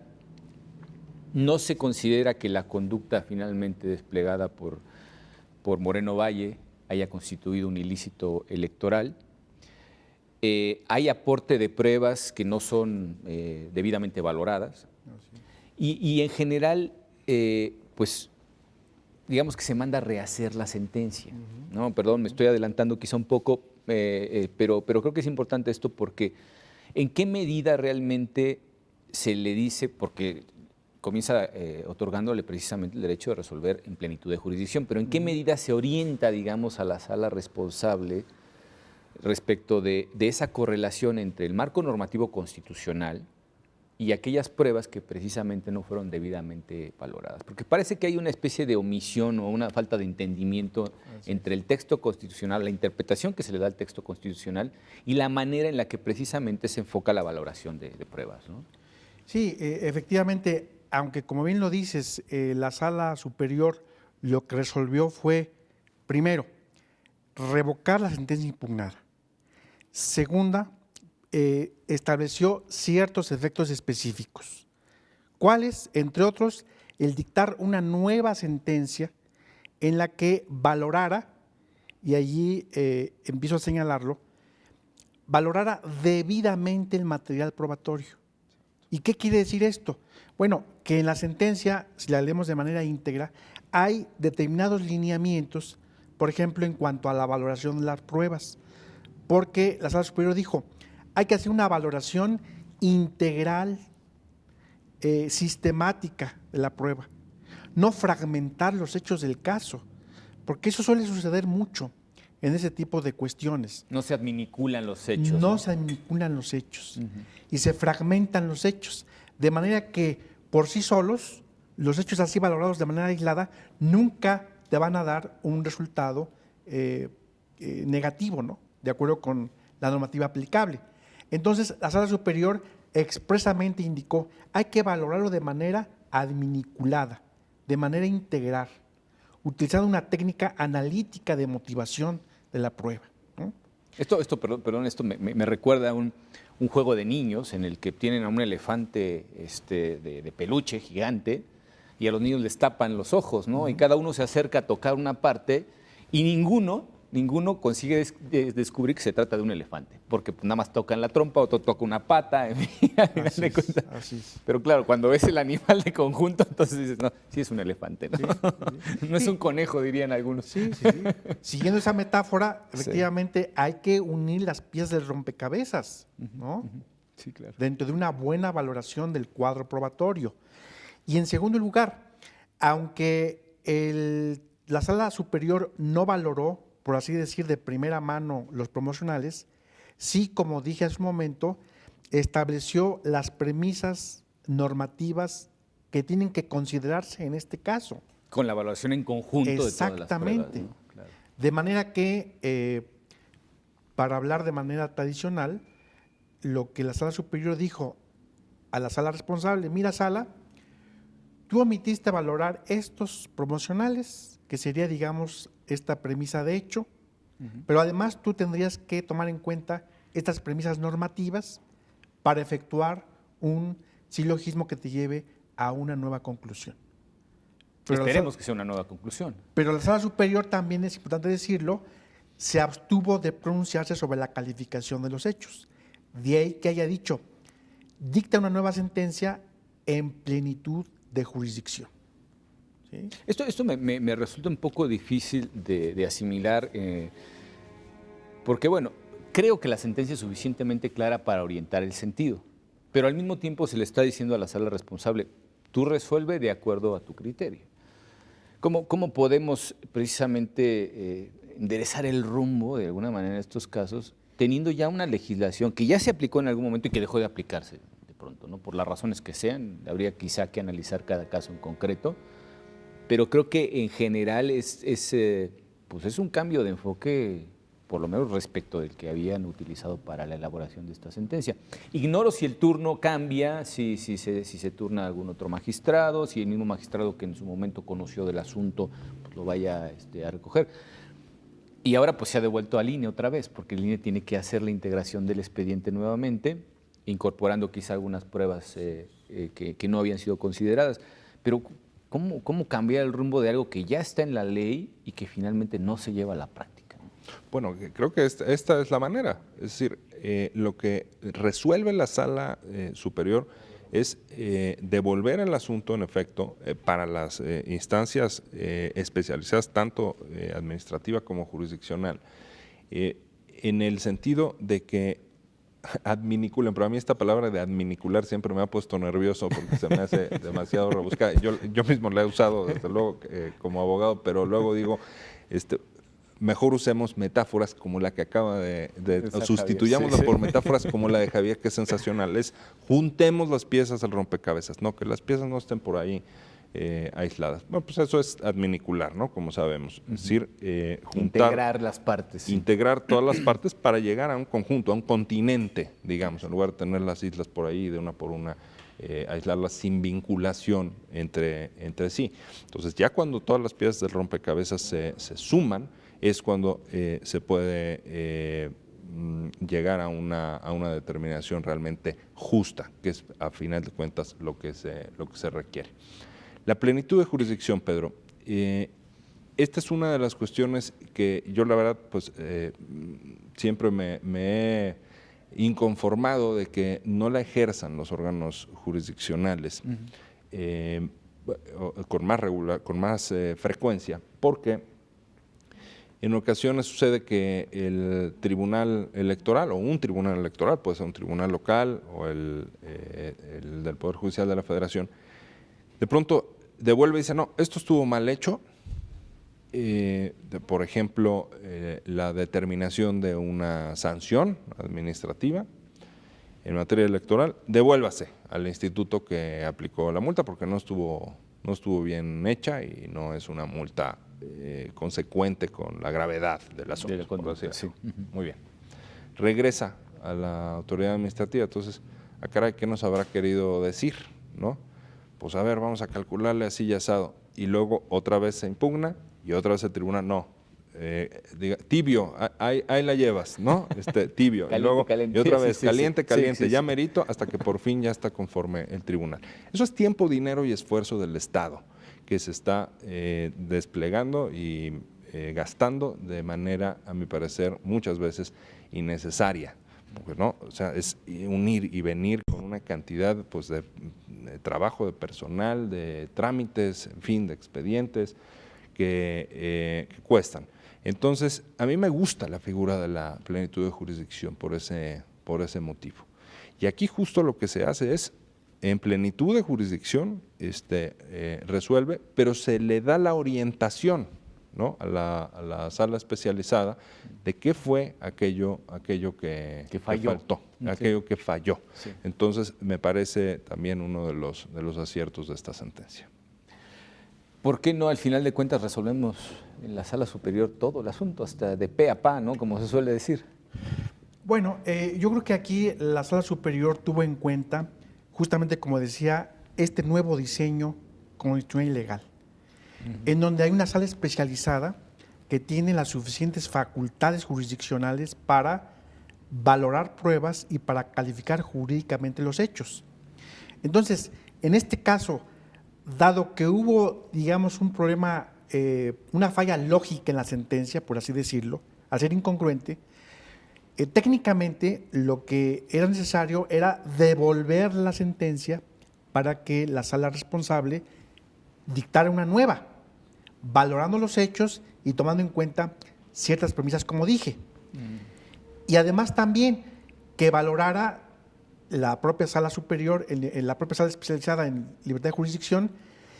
No se considera que la conducta finalmente desplegada por Moreno Valle haya constituido un ilícito electoral. Hay aporte de pruebas que no son debidamente valoradas. Y en general, pues digamos que se manda a rehacer la sentencia. ¿No? Perdón, me estoy adelantando quizá un poco, pero creo que es importante esto porque ¿en qué medida realmente se le dice, porque comienza otorgándole precisamente el derecho de resolver en plenitud de jurisdicción, pero en qué medida se orienta, digamos, a la sala responsable respecto de esa correlación entre el marco normativo constitucional y aquellas pruebas que precisamente no fueron debidamente valoradas? Porque parece que hay una especie de omisión o una falta de entendimiento entre el texto constitucional, la interpretación que se le da al texto constitucional y la manera en la que precisamente se enfoca la valoración de pruebas, ¿no? Sí, efectivamente, aunque como bien lo dices, la Sala Superior lo que resolvió fue, primero, revocar la sentencia impugnada. Segunda, estableció ciertos efectos específicos. ¿Cuáles? Entre otros, el dictar una nueva sentencia en la que valorara, y allí empiezo a señalarlo, valorara debidamente el material probatorio. ¿Y qué quiere decir esto? Bueno, que en la sentencia, si la leemos de manera íntegra, hay determinados lineamientos, por ejemplo, en cuanto a la valoración de las pruebas, porque la Sala Superior dijo, hay que hacer una valoración integral, sistemática de la prueba, no fragmentar los hechos del caso, porque eso suele suceder mucho en ese tipo de cuestiones. No se adminiculan los hechos. No se adminiculan los hechos y se fragmentan los hechos, de manera que por sí solos, los hechos así valorados de manera aislada, nunca te van a dar un resultado negativo, ¿no? De acuerdo con la normativa aplicable. Entonces, la Sala Superior expresamente indicó, hay que valorarlo de manera adminiculada, de manera integral, utilizando una técnica analítica de motivación de la prueba, ¿no? Perdón, esto me recuerda a un juego de niños en el que tienen a un elefante de peluche gigante y a los niños les tapan los ojos, ¿no? Y cada uno se acerca a tocar una parte y ninguno consigue descubrir que se trata de un elefante, porque pues, nada más tocan la trompa, otro toca una pata, en fin, así es. Pero claro, cuando ves el animal de conjunto, entonces dices, no, sí es un elefante, ¿no? Sí. No es un conejo, dirían algunos. Sí. Siguiendo esa metáfora, efectivamente hay que unir las piezas del rompecabezas, ¿no? Sí, claro. Dentro de una buena valoración del cuadro probatorio. Y en segundo lugar, aunque la Sala Superior no valoró, por así decir, de primera mano los promocionales, sí, como dije hace un momento, estableció las premisas normativas que tienen que considerarse en este caso. Con la evaluación en conjunto de todas las pruebas, Exactamente. ¿no? Claro. De manera que, para hablar de manera tradicional, lo que la Sala Superior dijo a la Sala responsable, mira Sala, tú omitiste valorar estos promocionales, que sería, digamos, esta premisa de hecho, pero además tú tendrías que tomar en cuenta estas premisas normativas para efectuar un silogismo que te lleve a una nueva conclusión. Pero esperemos que sea una nueva conclusión. Pero la Sala Superior, también es importante decirlo, se abstuvo de pronunciarse sobre la calificación de los hechos. De ahí que haya dicho, dicta una nueva sentencia en plenitud de jurisdicción. ¿Sí? Esto me resulta un poco difícil de asimilar, porque bueno, creo que la sentencia es suficientemente clara para orientar el sentido, pero al mismo tiempo se le está diciendo a la sala responsable, tú resuelve de acuerdo a tu criterio. ¿Cómo podemos precisamente enderezar el rumbo de alguna manera en estos casos, teniendo ya una legislación que ya se aplicó en algún momento y que dejó de aplicarse de pronto, ¿no? Por las razones que sean, habría quizá que analizar cada caso en concreto, pero creo que en general es un cambio de enfoque, por lo menos respecto del que habían utilizado para la elaboración de esta sentencia. Ignoro si el turno cambia, si se turna algún otro magistrado, si el mismo magistrado que en su momento conoció del asunto pues, lo vaya a recoger. Y ahora pues se ha devuelto al INE otra vez, porque el INE tiene que hacer la integración del expediente nuevamente, incorporando quizá algunas pruebas que no habían sido consideradas. Pero ¿cómo cambiar el rumbo de algo que ya está en la ley y que finalmente no se lleva a la práctica? Bueno, creo que esta es la manera. Es decir, lo que resuelve la Sala Superior es devolver el asunto, en efecto, para las instancias especializadas, tanto administrativa como jurisdiccional, en el sentido de que adminiculen, pero a mí esta palabra de adminicular siempre me ha puesto nervioso porque se me hace demasiado rebuscada. Yo mismo la he usado, desde luego, como abogado, pero luego digo, mejor usemos metáforas como la que acaba sustituyámosla por metáforas como la de Javier, que es sensacional. Es juntemos las piezas al rompecabezas, no que las piezas no estén por ahí aisladas. Bueno, pues eso es adminicular, ¿no? Como sabemos. Es decir, integrar las partes. Integrar todas las partes para llegar a un conjunto, a un continente, digamos, en lugar de tener las islas por ahí de una por una, aislarlas sin vinculación entre sí. Entonces, ya cuando todas las piezas del rompecabezas se suman, es cuando se puede llegar a una determinación realmente justa, que es a final de cuentas lo que se requiere. La plenitud de jurisdicción, Pedro, esta es una de las cuestiones que yo la verdad pues siempre me he inconformado de que no la ejerzan los órganos jurisdiccionales con más frecuencia, porque en ocasiones sucede que el tribunal electoral o un tribunal electoral, puede ser un tribunal local o el del Poder Judicial de la Federación, de pronto devuelve y dice, no, esto estuvo mal hecho. Por ejemplo, la determinación de una sanción administrativa en materia electoral, devuélvase al instituto que aplicó la multa porque no estuvo bien hecha y no es una multa consecuente con la gravedad del asunto. Sí. Muy bien. Regresa a la autoridad administrativa, entonces, caray, ¿qué nos habrá querido decir? ¿No? Pues a ver, vamos a calcularle así y asado. Y luego otra vez se impugna y otra vez el tribunal, no, tibio, ahí la llevas, ¿no? Tibio. Caliente, y luego caliente. y otra vez, Sí, caliente, sí. ya merito, hasta que por fin ya está conforme el tribunal. Eso es tiempo, dinero y esfuerzo del Estado, que se está desplegando y gastando de manera, a mi parecer, muchas veces innecesaria. Porque, ¿no? O sea, es un ir y venir con una cantidad pues, de trabajo, de personal, de trámites, en fin, de expedientes que cuestan. Entonces, a mí me gusta la figura de la plenitud de jurisdicción por ese motivo. Y aquí justo lo que se hace es, en plenitud de jurisdicción, resuelve, pero se le da la orientación, ¿no? a la sala especializada de qué fue aquello que faltó, aquello que falló. Sí. Entonces, me parece también uno de los aciertos de esta sentencia. ¿Por qué no al final de cuentas resolvemos en la sala superior todo el asunto, hasta de pe a pa, ¿no? Como se suele decir? Bueno, yo creo que aquí la sala superior tuvo en cuenta, justamente como decía, este nuevo diseño constitucional y legal, en donde hay una sala especializada que tiene las suficientes facultades jurisdiccionales para valorar pruebas y para calificar jurídicamente los hechos. Entonces, en este caso, dado que hubo, digamos, un problema, una falla lógica en la sentencia, por así decirlo, al ser incongruente, técnicamente lo que era necesario era devolver la sentencia para que la sala responsable dictara una nueva, valorando los hechos y tomando en cuenta ciertas premisas, como dije. Y además también que valorara la propia sala superior, la propia sala especializada en libertad de jurisdicción,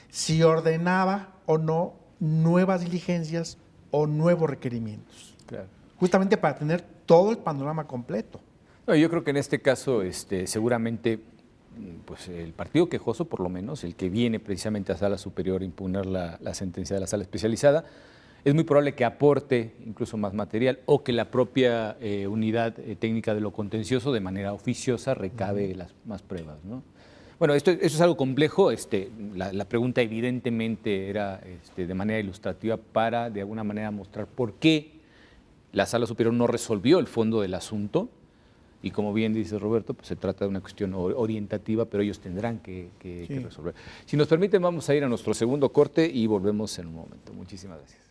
si ordenaba o no nuevas diligencias o nuevos requerimientos. Claro. Justamente para tener todo el panorama completo. No, yo creo que en este caso seguramente pues, el partido quejoso, por lo menos, el que viene precisamente a sala superior a impugnar la sentencia de la sala especializada, es muy probable que aporte incluso más material o que la propia unidad técnica de lo contencioso de manera oficiosa recabe las más pruebas, ¿no? Bueno, eso es algo complejo. La pregunta evidentemente era de manera ilustrativa para de alguna manera mostrar por qué la sala superior no resolvió el fondo del asunto. Y como bien dice Roberto, pues se trata de una cuestión orientativa, pero ellos tendrán que resolver. Si nos permiten, vamos a ir a nuestro segundo corte y volvemos en un momento. Muchísimas gracias.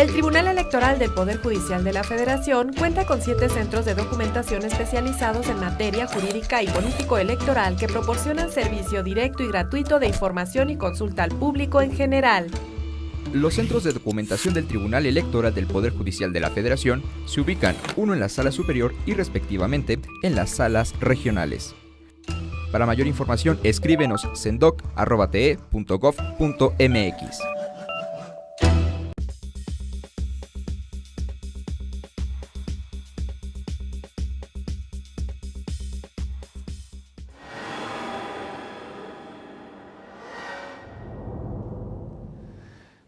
El Tribunal Electoral del Poder Judicial de la Federación cuenta con 7 centros de documentación especializados en materia jurídica y político-electoral que proporcionan servicio directo y gratuito de información y consulta al público en general. Los centros de documentación del Tribunal Electoral del Poder Judicial de la Federación se ubican uno en la Sala Superior y respectivamente en las salas regionales. Para mayor información, escríbenos sendoc@te.gov.mx.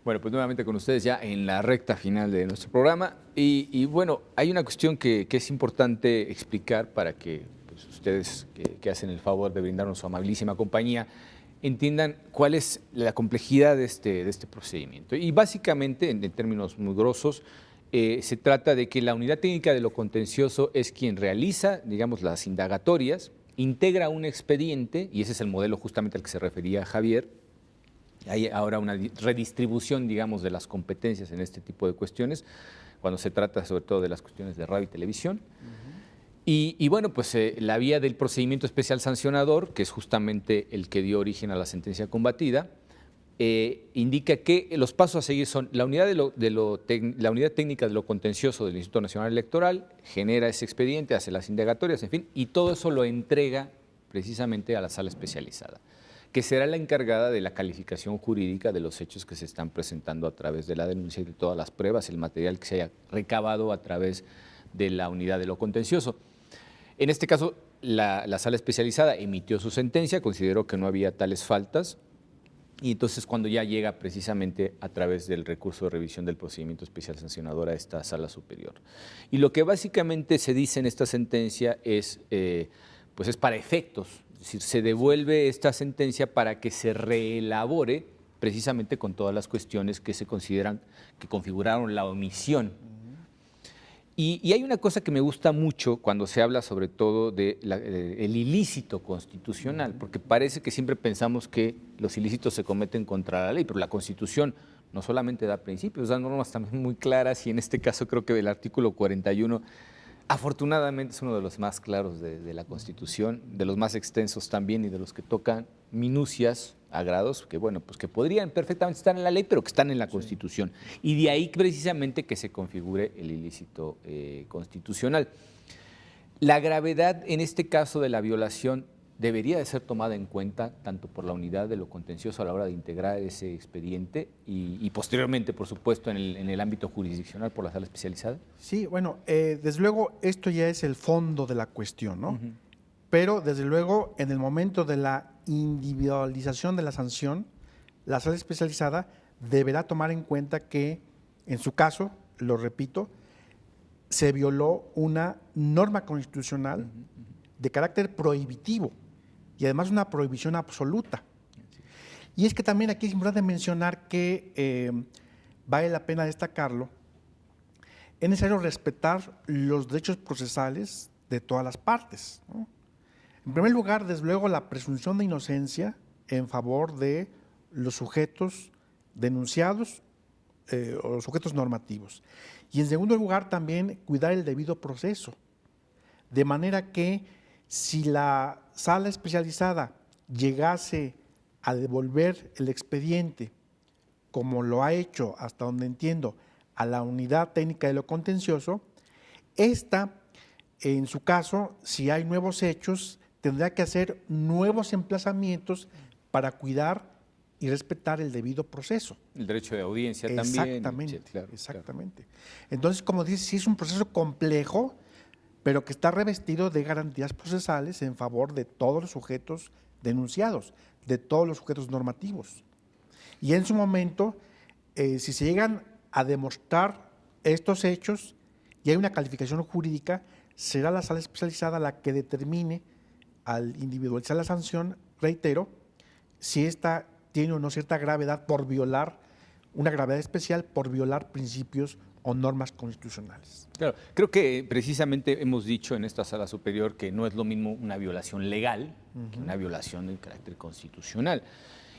Bueno, pues nuevamente con ustedes ya en la recta final de nuestro programa. Y bueno, hay una cuestión que es importante explicar para que pues, ustedes que hacen el favor de brindarnos su amabilísima compañía entiendan cuál es la complejidad de este procedimiento. Y básicamente, en términos muy grosos, se trata de que la unidad técnica de lo contencioso es quien realiza, digamos, las indagatorias, integra un expediente, y ese es el modelo justamente al que se refería Javier. Hay ahora una redistribución, digamos, de las competencias en este tipo de cuestiones, cuando se trata sobre todo de las cuestiones de radio y televisión. Y bueno, pues la vía del procedimiento especial sancionador, que es justamente el que dio origen a la sentencia combatida, indica que los pasos a seguir son la unidad técnica de lo contencioso del Instituto Nacional Electoral, genera ese expediente, hace las indagatorias, en fin, y todo eso lo entrega precisamente a la sala especializada, que será la encargada de la calificación jurídica de los hechos que se están presentando a través de la denuncia y de todas las pruebas, el material que se haya recabado a través de la unidad de lo contencioso. En este caso, la sala especializada emitió su sentencia, consideró que no había tales faltas, y entonces cuando ya llega precisamente a través del recurso de revisión del procedimiento especial sancionador a esta sala superior. Y lo que básicamente se dice en esta sentencia es, pues es para efectos, es decir, se devuelve esta sentencia para que se reelabore precisamente con todas las cuestiones que se consideran que configuraron la omisión. Y hay una cosa que me gusta mucho cuando se habla sobre todo del ilícito constitucional, porque parece que siempre pensamos que los ilícitos se cometen contra la ley, pero la Constitución no solamente da principios, da normas también muy claras, y en este caso creo que el artículo 41 afortunadamente es uno de los más claros de la Constitución, de los más extensos también y de los que tocan minucias a grados que, bueno, pues que podrían perfectamente estar en la ley, pero que están en la Constitución. Y de ahí precisamente que se configure el ilícito constitucional. La gravedad en este caso de la violación debería de ser tomada en cuenta tanto por la unidad de lo contencioso a la hora de integrar ese expediente y posteriormente, por supuesto, en el ámbito jurisdiccional por la sala especializada. Sí, bueno, desde luego esto ya es el fondo de la cuestión, ¿no? Pero desde luego en el momento de la individualización de la sanción, la sala especializada deberá tomar en cuenta que, en su caso, lo repito, se violó una norma constitucional de carácter prohibitivo y además una prohibición absoluta. Y es que también aquí es importante mencionar que vale la pena destacarlo, es necesario respetar los derechos procesales de todas las partes, ¿no? En primer lugar, desde luego, la presunción de inocencia en favor de los sujetos denunciados o los sujetos normativos. Y en segundo lugar, también cuidar el debido proceso, de manera que si la sala especializada llegase a devolver el expediente, como lo ha hecho hasta donde entiendo, a la unidad técnica de lo contencioso, esta, en su caso, si hay nuevos hechos, tendrá que hacer nuevos emplazamientos para cuidar y respetar el debido proceso. El derecho de audiencia también. Exactamente, Sí, claro, exactamente. Entonces, como dice, sí es un proceso complejo, pero que está revestido de garantías procesales en favor de todos los sujetos denunciados, de todos los sujetos normativos. Y en su momento, si se llegan a demostrar estos hechos y hay una calificación jurídica, será la sala especializada la que determine, al individualizar la sanción, reitero, si esta tiene o no cierta gravedad por violar, una gravedad especial por violar principios o normas constitucionales. Claro, creo que precisamente hemos dicho en esta sala superior que no es lo mismo una violación legal que una violación de carácter constitucional.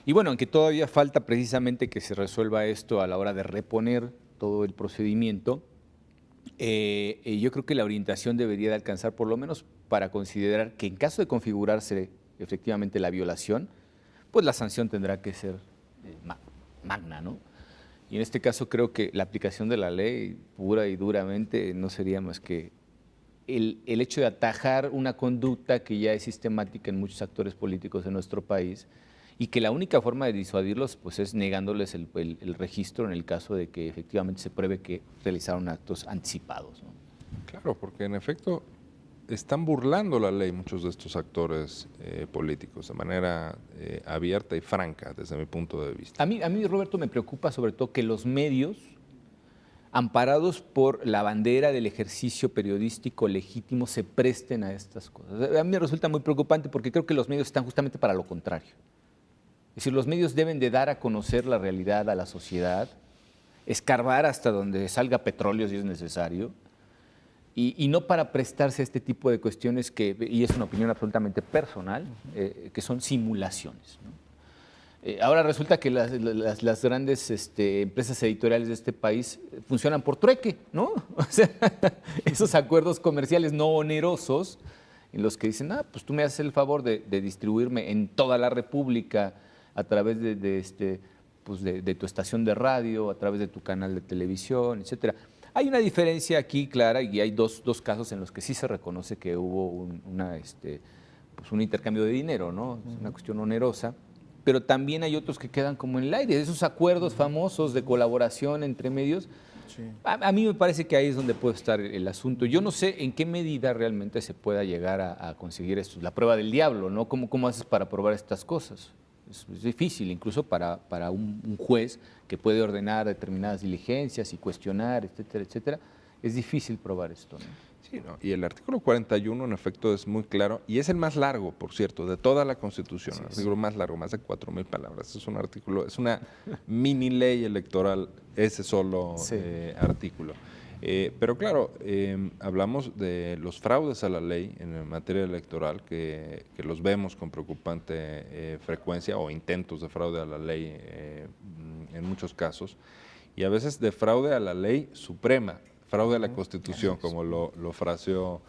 Y bueno, aunque todavía falta precisamente que se resuelva esto a la hora de reponer todo el procedimiento, yo creo que la orientación debería de alcanzar por lo menos para considerar que en caso de configurarse efectivamente la violación, pues la sanción tendrá que ser magna, ¿no? Y en este caso creo que la aplicación de la ley pura y duramente no sería más que el hecho de atajar una conducta que ya es sistemática en muchos actores políticos de nuestro país y que la única forma de disuadirlos pues es negándoles el registro en el caso de que efectivamente se pruebe que realizaron actos anticipados, ¿no? Claro, porque en efecto están burlando la ley muchos de estos actores políticos de manera abierta y franca desde mi punto de vista. A mí, Roberto, me preocupa sobre todo que los medios, amparados por la bandera del ejercicio periodístico legítimo, se presten a estas cosas. A mí me resulta muy preocupante porque creo que los medios están justamente para lo contrario. Es decir, los medios deben de dar a conocer la realidad a la sociedad, escarbar hasta donde salga petróleo si es necesario, y no para prestarse a este tipo de cuestiones que, y es una opinión absolutamente personal, que son simulaciones, ¿no? Ahora resulta que las grandes empresas editoriales de este país funcionan por trueque, ¿no? O sea, esos acuerdos comerciales no onerosos en los que dicen, pues tú me haces el favor de distribuirme en toda la República a través de tu estación de radio, a través de tu canal de televisión, etcétera. Hay una diferencia aquí clara y hay dos casos en los que sí se reconoce que hubo un intercambio de dinero, ¿no? Es una cuestión onerosa, pero también hay otros que quedan como en el aire. Esos acuerdos famosos de colaboración entre medios, sí. A mí me parece que ahí es donde puede estar el asunto. Yo no sé en qué medida realmente se pueda llegar a conseguir esto, la prueba del diablo, ¿no? ¿Cómo haces para probar estas cosas? Es difícil, incluso para un juez que puede ordenar determinadas diligencias y cuestionar, etcétera, etcétera. Es difícil probar esto, ¿no? Sí, ¿no? Y el artículo 41 en efecto es muy claro y es el más largo, por cierto, de toda la Constitución. El artículo más largo, más de 4,000 palabras. Es un artículo, es una mini ley electoral, ese solo artículo. Pero claro, hablamos de los fraudes a la ley en materia electoral que los vemos con preocupante frecuencia o intentos de fraude a la ley en muchos casos y a veces de fraude a la ley suprema, fraude a la Constitución, como lo fraseó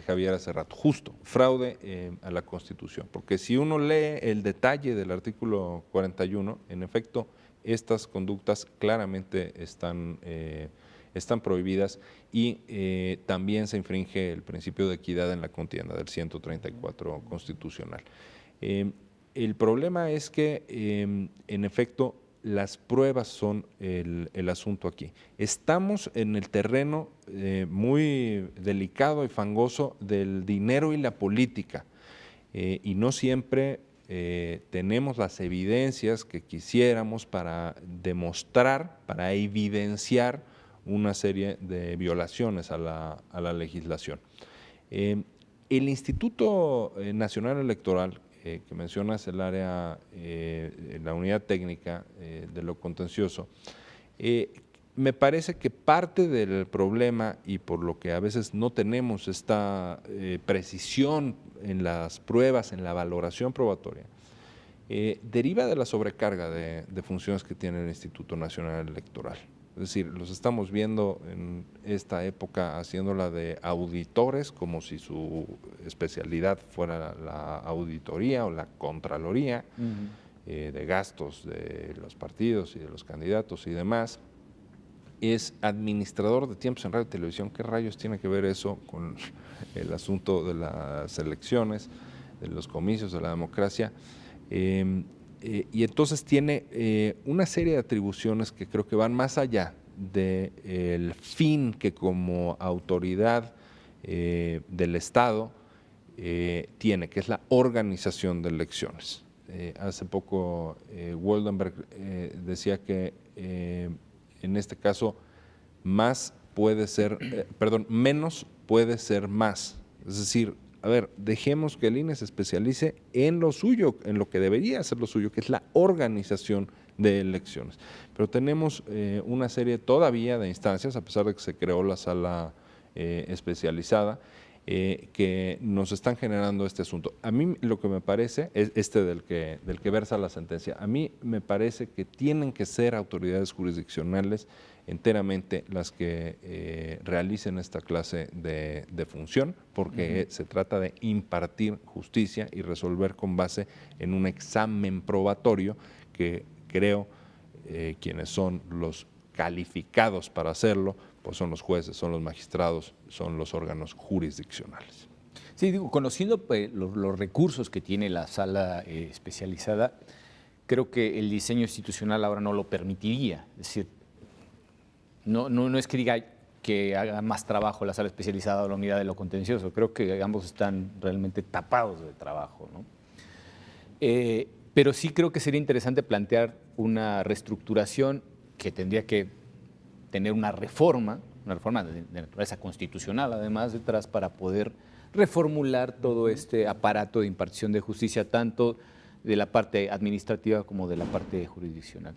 Javier hace rato, justo, fraude a la Constitución, porque si uno lee el detalle del artículo 41, en efecto, estas conductas claramente están prohibidas y también se infringe el principio de equidad en la contienda del 134 constitucional. El problema es que, en efecto, las pruebas son el asunto aquí. Estamos en el terreno muy delicado y fangoso del dinero y la política y no siempre tenemos las evidencias que quisiéramos para demostrar, para evidenciar una serie de violaciones a la legislación. El Instituto Nacional Electoral, que mencionas el área, la unidad técnica de lo contencioso, me parece que parte del problema y por lo que a veces no tenemos esta precisión en las pruebas, en la valoración probatoria, deriva de la sobrecarga de funciones que tiene el Instituto Nacional Electoral. Es decir, los estamos viendo en esta época haciéndola de auditores, como si su especialidad fuera la auditoría o la contraloría de gastos de los partidos y de los candidatos y demás. Es administrador de tiempos en radio y televisión. ¿Qué rayos tiene que ver eso con el asunto de las elecciones, de los comicios, de la democracia? Y entonces tiene una serie de atribuciones que creo que van más allá del fin que como autoridad del Estado tiene, que es la organización de elecciones. Hace poco Woldenberg decía que en este caso menos puede ser más. Es decir, a ver, dejemos que el INE se especialice en lo suyo, en lo que debería ser lo suyo, que es la organización de elecciones. Pero tenemos una serie todavía de instancias, a pesar de que se creó la sala especializada, que nos están generando este asunto. A mí lo que me parece, es del que versa la sentencia, a mí me parece que tienen que ser autoridades jurisdiccionales enteramente las que realicen esta clase de función, porque se trata de impartir justicia y resolver con base en un examen probatorio que creo quienes son los calificados para hacerlo, pues son los jueces, son los magistrados, son los órganos jurisdiccionales. Sí, digo, conociendo los recursos que tiene la sala especializada, creo que el diseño institucional ahora no lo permitiría. Es decir, no es que diga que haga más trabajo la sala especializada o la unidad de lo contencioso, creo que ambos están realmente tapados de trabajo, ¿no? Pero sí creo que sería interesante plantear una reestructuración que tendría que tener una reforma de naturaleza constitucional, además, detrás, para poder reformular todo este aparato de impartición de justicia, tanto de la parte administrativa como de la parte jurisdiccional.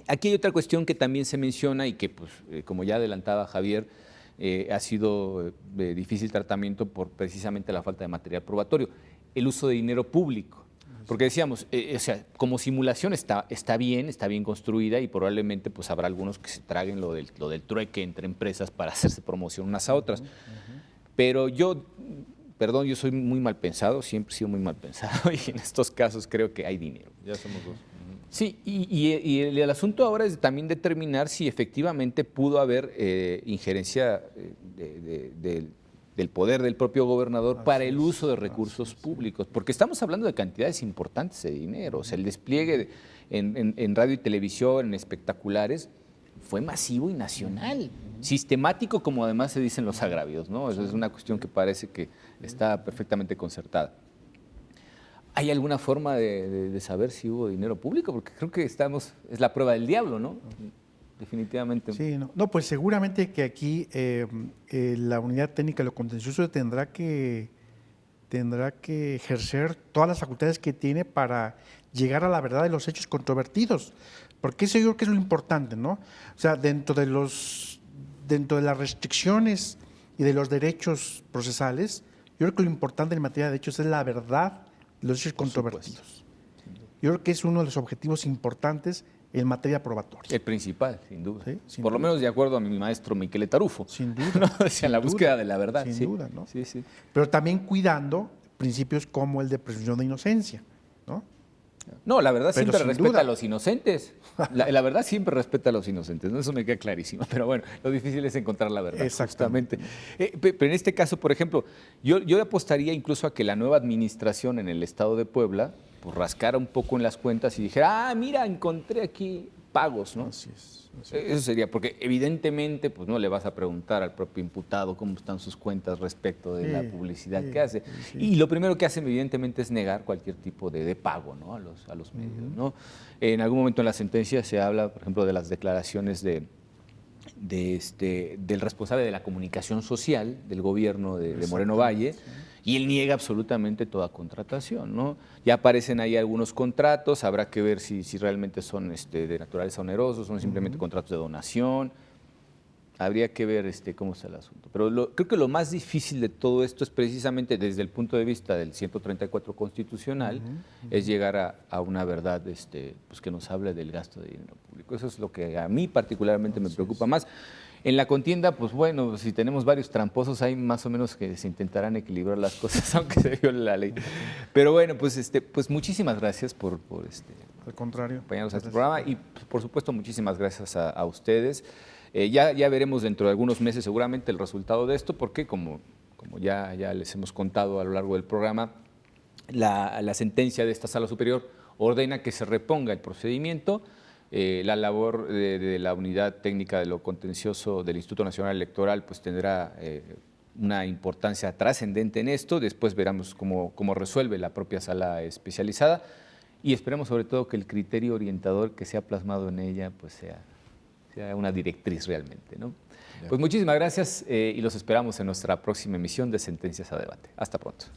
Aquí hay otra cuestión que también se menciona y que, pues, como ya adelantaba Javier, ha sido de difícil tratamiento por precisamente la falta de material probatorio, el uso de dinero público. Porque decíamos, o sea, como simulación está bien construida y probablemente pues habrá algunos que se traguen lo del trueque entre empresas para hacerse promoción unas a otras. Pero yo soy muy mal pensado, siempre he sido muy mal pensado y en estos casos creo que hay dinero. Ya somos dos. Sí, y el asunto ahora es también determinar si efectivamente pudo haber injerencia del poder del propio gobernador para el uso de recursos públicos, porque estamos hablando de cantidades importantes de dinero. O sea, el despliegue en radio y televisión, en espectaculares, fue masivo y nacional, sistemático, como además se dicen los agravios, ¿no? Eso es una cuestión que parece que está perfectamente concertada. ¿Hay alguna forma de saber si hubo dinero público? Porque creo que es la prueba del diablo, ¿no? Definitivamente. Sí, no, pues seguramente que aquí la unidad técnica de lo contencioso tendrá que ejercer todas las facultades que tiene para llegar a la verdad de los hechos controvertidos, porque eso yo creo que es lo importante, ¿no? O sea, dentro de las restricciones y de los derechos procesales, yo creo que lo importante en materia de hechos es la verdad de los hechos controvertidos. Yo creo que es uno de los objetivos importantes en materia probatoria. El principal, sin duda. Sí, Por lo menos de acuerdo a mi maestro Michele Tarufo. Sin duda. ¿No? O sea, la búsqueda de la verdad. Sin duda, ¿no? Sí, sí. Pero también cuidando principios como el de presunción de inocencia, ¿no? No, la verdad Pero siempre sin respeta duda. a los inocentes. La verdad siempre respeta a los inocentes, ¿no? Eso me queda clarísimo. Pero bueno, lo difícil es encontrar la verdad. Exactamente. Justamente. Pero en este caso, por ejemplo, yo apostaría incluso a que la nueva administración en el estado de Puebla pues rascara un poco en las cuentas y dijera, mira, encontré aquí pagos, ¿no? Así es. Eso sería, porque evidentemente pues no le vas a preguntar al propio imputado cómo están sus cuentas respecto de la publicidad que hace. Y lo primero que hacen evidentemente es negar cualquier tipo de pago, ¿no? a los medios, ¿no? En algún momento en la sentencia se habla, por ejemplo, de las declaraciones del responsable de la comunicación social del gobierno de Moreno Valle, y él niega absolutamente toda contratación, ¿no? Ya aparecen ahí algunos contratos, habrá que ver si realmente son de naturaleza onerosos, son simplemente contratos de donación. Habría que ver cómo está el asunto. Pero creo que lo más difícil de todo esto es precisamente desde el punto de vista del 134 constitucional, es llegar a una verdad pues que nos hable del gasto de dinero público. Eso es lo que a mí particularmente me preocupa más. En la contienda, pues bueno, si tenemos varios tramposos, hay más o menos que se intentarán equilibrar las cosas, aunque se viole la ley. Pero bueno, pues muchísimas gracias por Al contrario. acompañarnos a este programa y, por supuesto, muchísimas gracias a ustedes. Ya veremos dentro de algunos meses seguramente el resultado de esto, porque como ya les hemos contado a lo largo del programa, la sentencia de esta Sala Superior ordena que se reponga el procedimiento. La labor de la Unidad Técnica de lo Contencioso del Instituto Nacional Electoral pues tendrá una importancia trascendente en esto. Después veremos cómo resuelve la propia sala especializada y esperemos sobre todo que el criterio orientador que se ha plasmado en ella pues sea una directriz realmente, ¿no? Pues muchísimas gracias y los esperamos en nuestra próxima emisión de Sentencias a Debate. Hasta pronto.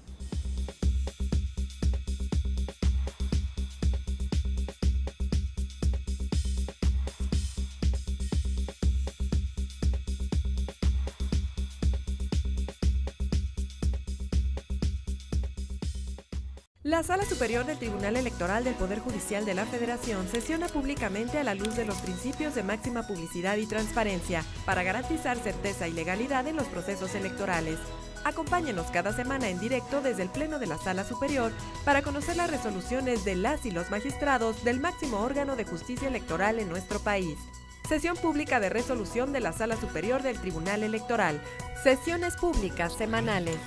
La Sala Superior del Tribunal Electoral del Poder Judicial de la Federación sesiona públicamente a la luz de los principios de máxima publicidad y transparencia para garantizar certeza y legalidad en los procesos electorales. Acompáñenos cada semana en directo desde el Pleno de la Sala Superior para conocer las resoluciones de las y los magistrados del máximo órgano de justicia electoral en nuestro país. Sesión pública de resolución de la Sala Superior del Tribunal Electoral. Sesiones públicas semanales.